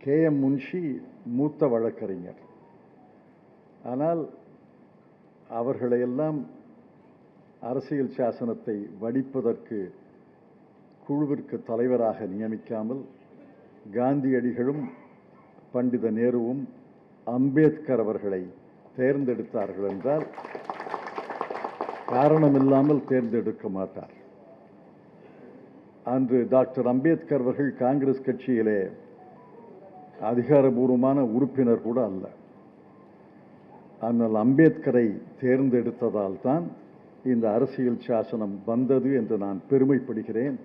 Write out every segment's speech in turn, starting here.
K.M. Munshi மூத்த வழக்கறிஞர். ஆனால் அவர்களையெல்லாம் அரசியல் சாசனத்தை வடிப்பதற்கு குழுவிற்கு தலைவராக நியமிக்காமல் காந்தியடிகளும் பண்டித நேருவும் அம்பேத்கர் அவர்களை தேர்ந்தெடுத்தார்கள் என்றால் காரணமில்லாமல் தேர்ந்தெடுக்க மாட்டார். அன்று டாக்டர் அம்பேத்கர் அவர்கள் காங்கிரஸ் கட்சியிலே அதிகாரபூர்வமான உறுப்பினர் கூட அல்ல. ஆனால் அம்பேத்கரை தேர்ந்தெடுத்ததால் தான் இந்த அரசியல் சாசனம் வந்தது என்று நான் பெருமைப்படுகிறேன்.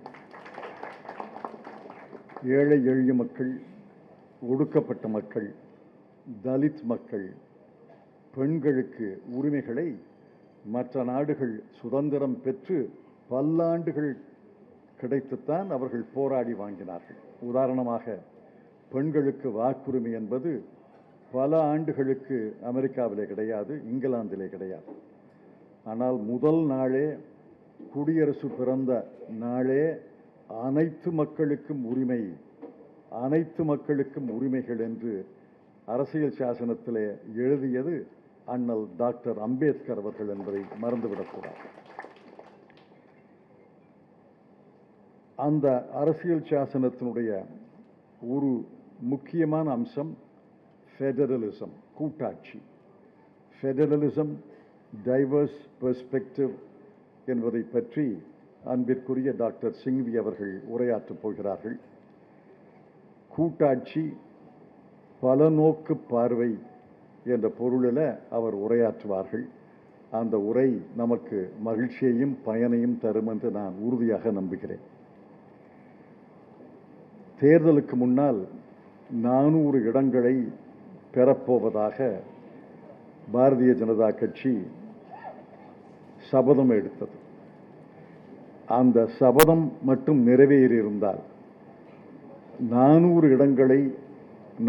ஏழை எளிய மக்கள், ஒடுக்கப்பட்ட மக்கள், தலித் மக்கள், பெண்களுக்கு உரிமைகளை மற்ற நாடுகள் சுதந்திரம் பெற்று பல்லாண்டுகள் கிடைத்துத்தான் அவர்கள் போராடி வாங்கினார்கள். உதாரணமாக பெண்களுக்கு வாக்குரிமை என்பது பல ஆண்டுகளுக்கு அமெரிக்காவிலே கிடையாது, இங்கிலாந்திலே கிடையாது. ஆனால் முதல் நாளே, குடியரசு பிறந்த நாளே அனைத்து மக்களுக்கும் உரிமை, அனைத்து மக்களுக்கும் உரிமைகள் என்று அரசியல் சாசனத்திலே எழுதியது அண்ணல் டாக்டர் அம்பேத்கர் அவர்கள் என்பதை மறந்துவிடக்கூடாது. அந்த அரசியல் சாசனத்தினுடைய ஒரு முக்கியமான அம்சம் ஃபெடரலிசம், கூட்டாட்சி. ஃபெடரலிசம், டைவர்ஸ் பெர்ஸ்பெக்டிவ் என்பதை பற்றி அன்பிற்குரிய டாக்டர் சிங்வி அவர்கள் உரையாற்றப் போகிறார்கள். கூட்டாட்சி, பலநோக்கு பார்வை என்ற பொருளில் அவர் உரையாற்றுவார்கள். அந்த உரை நமக்கு மகிழ்ச்சியையும் பயனையும் தரும் என்று நான் உறுதியாக நம்புகிறேன். தேர்தலுக்கு முன்னால் 400 இடங்களை பெறப்போவதாக பாரதிய ஜனதா கட்சி சபதம் எடுத்தது. அந்த சபதம் மட்டும் நிறைவேறியிருந்தால் 400 இடங்களை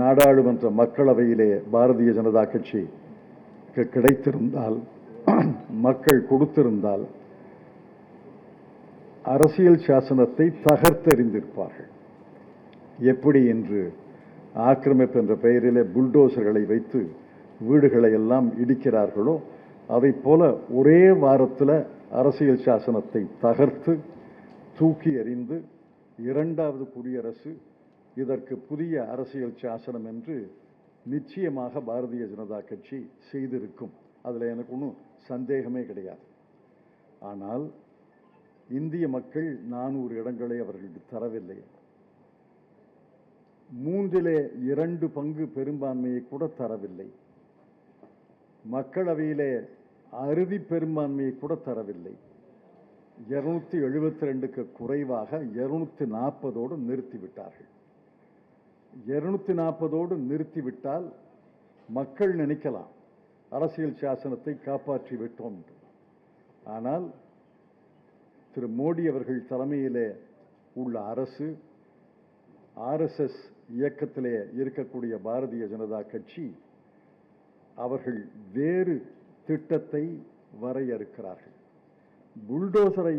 நாடாளுமன்ற மக்களவையிலே பாரதிய ஜனதா கட்சி கிடைத்திருந்தால், மக்கள் கொடுத்திருந்தால், அரசியல் சாசனத்தை தகர்த்தெறிந்திருப்பார்கள். எப்படி என்று ஆக்கிரமிப்பு என்ற பெயரிலே புல்டோசர்களை வைத்து வீடுகளை எல்லாம் இடிக்கிறார்களோ அதை போல ஒரே வாரத்தில் அரசியல் சாசனத்தை தகர்த்து தூக்கி எறிந்து இரண்டாவது குடியரசு, இதற்கு புதிய அரசியல் சாசனம் என்று நிச்சயமாக பாரதிய ஜனதா கட்சி செய்திருக்கும். அதில் எனக்கு ஒன்றும் சந்தேகமே கிடையாது. ஆனால் இந்திய மக்கள் 400 இடங்களை அவர்களுக்கு தரவில்லை. 3/2 பங்கு பெரும்பான்மையை கூட தரவில்லை. மக்களவையிலே அறுதி பெரும்பான்மையை கூட தரவில்லை. 272க்கு குறைவாக 240ஓடு நிறுத்திவிட்டார்கள். 240ஓடு நிறுத்திவிட்டால் மக்கள் நினைக்கலாம் அரசியல் சாசனத்தை காப்பாற்றி விட்டோம் என்று. ஆனால் திரு மோடி அவர்கள் தலைமையிலே உள்ள அரசு, RSS இயக்கத்திலே இருக்கக்கூடிய பாரதிய ஜனதா கட்சி, அவர்கள் வேறு திட்டத்தை வரையறுக்கிறார்கள். புல்டோசரை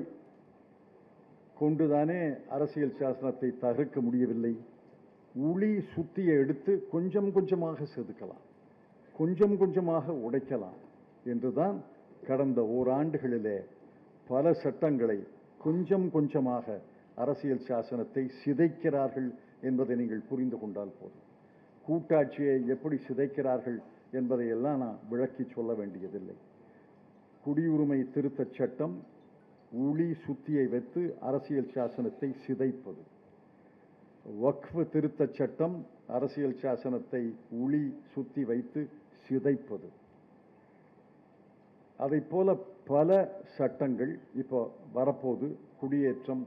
கொண்டுதானே அரசியல் சாசனத்தை தகர்க்க முடியவில்லை. உளி சுத்தியை எடுத்து கொஞ்சம் கொஞ்சமாக செதுக்கலாம், கொஞ்சம் கொஞ்சமாக உடைக்கலாம் என்றுதான் கடந்த ஓராண்டுகளிலே பல சட்டங்களை கொஞ்சம் கொஞ்சமாக அரசியல் சாசனத்தை சிதைக்கிறார்கள் என்பதை நீங்கள் புரிந்து கொண்டால் போதும். கூட்டாட்சியை எப்படி சிதைக்கிறார்கள் என்பதையெல்லாம் நான் விளக்கி சொல்ல வேண்டியதில்லை. குடியுரிமை திருத்தச் சட்டம் உளி சுத்தியை வைத்து அரசியல் சாசனத்தை சிதைப்பது. வக்ஃப் திருத்தச் சட்டம் அரசியல் சாசனத்தை உளி சுத்தி வைத்து சிதைப்பது. அதை போல பல சட்டங்கள் இப்போ வரப்போது. குடியேற்றம்,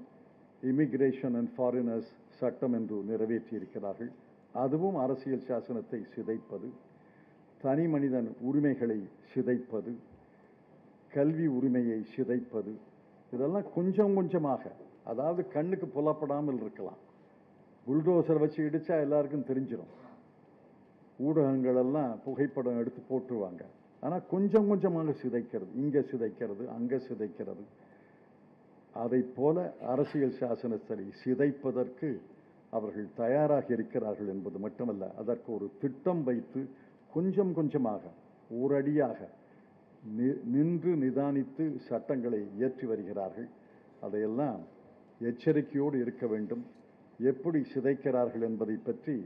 இமிகிரேஷன் அண்ட் ஃபாரினர்ஸ் சட்டம் என்று நிறைவேற்றியிருக்கிறார்கள். அதுவும் அரசியல் சாசனத்தை சிதைப்பது. தனி மனிதன் உரிமைகளை சிதைப்பது, கல்வி உரிமையை சிதைப்பது. இதெல்லாம் கொஞ்சம் கொஞ்சமாக, அதாவது கண்ணுக்கு புலப்படாமல் இருக்கலாம். புல்டோசர் வச்சு இடிச்சா எல்லாருக்கும் தெரிஞ்சிடும். ஊடகங்கள் எல்லாம் புகைப்படம் எடுத்து போட்டுருவாங்க. ஆனால் கொஞ்சம் கொஞ்சமாக சிதைக்கிறது, இங்கே சிதைக்கிறது, அங்கே சிதைக்கிறது. அதை போல அரசியல் சாசனத்தை சிதைப்பதற்கு அவர்கள் தயாராக இருக்கிறார்கள் என்பது மட்டுமல்ல, அதற்கு ஒரு திட்டம் வைத்து கொஞ்சம் கொஞ்சமாக ஓரடியாக நின்று நிதானித்து சட்டங்களை இயற்றி வருகிறார்கள். அதையெல்லாம் எச்சரிக்கையோடு இருக்க வேண்டும். எப்படி சிதைக்கிறார்கள் என்பதை பற்றி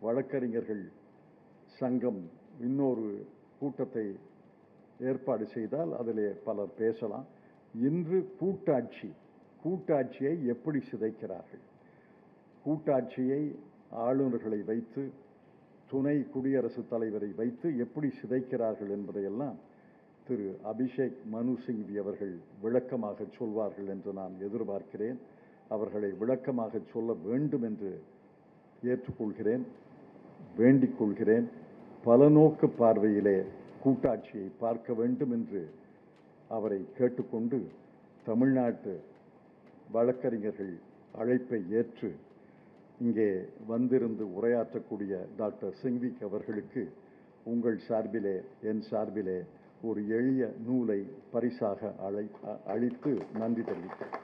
வழக்கறிஞர்கள் சங்கம் இன்னொரு கூட்டத்தை ஏற்பாடு செய்தால் அதிலே பலர் பேசலாம். இன்று கூட்டாட்சியை எப்படி சிதைக்கிறார்கள், கூட்டாட்சியை ஆளுநர்களை வைத்து துணை குடியரசுத் தலைவரை வைத்து எப்படி சிதைக்கிறார்கள் என்பதையெல்லாம் திரு அபிஷேக் மனு சிங்வி அவர்கள் விளக்கமாக சொல்வார்கள் என்று நான் எதிர்பார்க்கிறேன். அவர்களை விளக்கமாக சொல்ல வேண்டும் என்று ஏற்றுக்கொள்கிறேன், வேண்டிக் கொள்கிறேன். பலநோக்கு பார்வையிலே கூட்டாட்சியை பார்க்க வேண்டும் என்று அவரை கேட்டுக்கொண்டு, தமிழ்நாட்டு வழக்கறிஞர்கள் அழைப்பை ஏற்று இங்கே வந்திருந்து உரையாற்றக்கூடிய டாக்டர் சிங்விக் அவர்களுக்கு உங்கள் சார்பிலே என் சார்பிலே ஒரு எளிய நூலை பரிசாக அளித்து நன்றி தெரிவிக்கிறேன்.